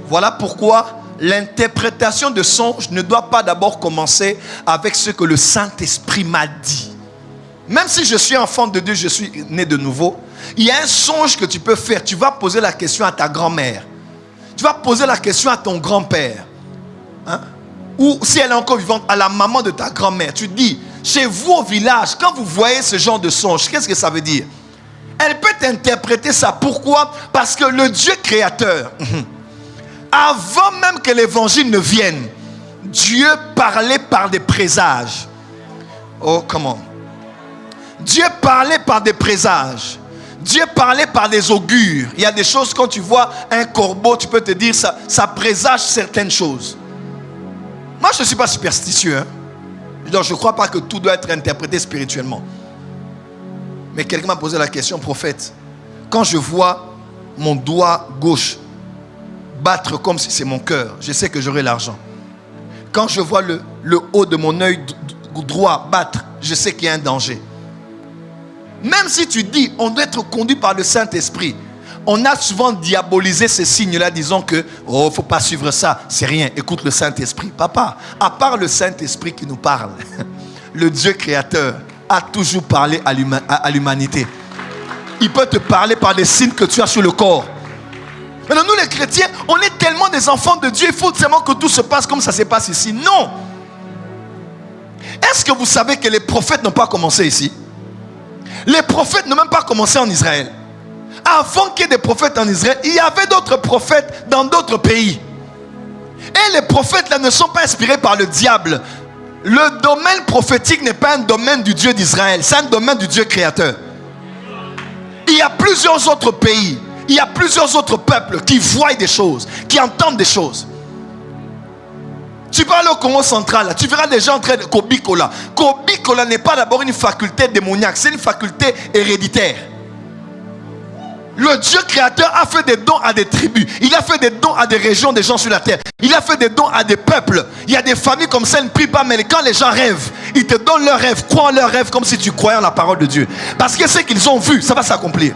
Voilà pourquoi l'interprétation de songes ne doit pas d'abord commencer avec ce que le Saint-Esprit m'a dit. Même si je suis enfant de Dieu, je suis né de nouveau, il y a un songe que tu peux faire. Tu vas poser la question à ta grand-mère. Tu vas poser la question à ton grand-père. Hein? Ou si elle est encore vivante, à la maman de ta grand-mère. Tu dis, chez vous au village, quand vous voyez ce genre de songe, qu'est-ce que ça veut dire? Elle peut interpréter ça. Pourquoi? Parce que le Dieu créateur, avant même que l'évangile ne vienne, Dieu parlait par des présages. Oh, comment? Dieu parlait par des présages. Dieu parlait par des augures. Il y a des choses, quand tu vois un corbeau, tu peux te dire, ça présage certaines choses. Moi, je ne suis pas superstitieux. Donc, je ne crois pas que tout doit être interprété spirituellement. Mais quelqu'un m'a posé la question, prophète. Quand je vois mon doigt gauche battre comme si c'est mon cœur, je sais que j'aurai l'argent. Quand je vois le haut de mon œil droit battre, je sais qu'il y a un danger. Même si tu dis, on doit être conduit par le Saint-Esprit, on a souvent diabolisé ces signes-là, disant que, oh, il ne faut pas suivre ça, c'est rien, écoute le Saint-Esprit. Papa, à part le Saint-Esprit qui nous parle, le Dieu créateur a toujours parlé à l'humanité. Il peut te parler par des signes que tu as sur le corps. Maintenant, nous les chrétiens, on est tellement des enfants de Dieu, il faut tellement que tout se passe comme ça se passe ici. Non. Est-ce que vous savez que les prophètes n'ont pas commencé ici? Les prophètes n'ont même pas commencé en Israël. Avant qu'il y ait des prophètes en Israël, il y avait d'autres prophètes dans d'autres pays. Et les prophètes là ne sont pas inspirés par le diable. Le domaine prophétique n'est pas un domaine du Dieu d'Israël, c'est un domaine du Dieu créateur. Il y a plusieurs autres pays, il y a plusieurs autres peuples qui voient des choses, qui entendent des choses. Tu parles au Congo central, là, tu verras des gens en train de Kobikola. Kobikola n'est pas d'abord une faculté démoniaque, c'est une faculté héréditaire. Le Dieu créateur a fait des dons à des tribus. Il a fait des dons à des régions des gens sur la terre. Il a fait des dons à des peuples. Il y a des familles comme ça, ils ne prient pas, mais quand les gens rêvent, ils te donnent leurs rêves. Crois en leurs rêves comme si tu croyais en la parole de Dieu. Parce que ce qu'ils ont vu, ça va s'accomplir.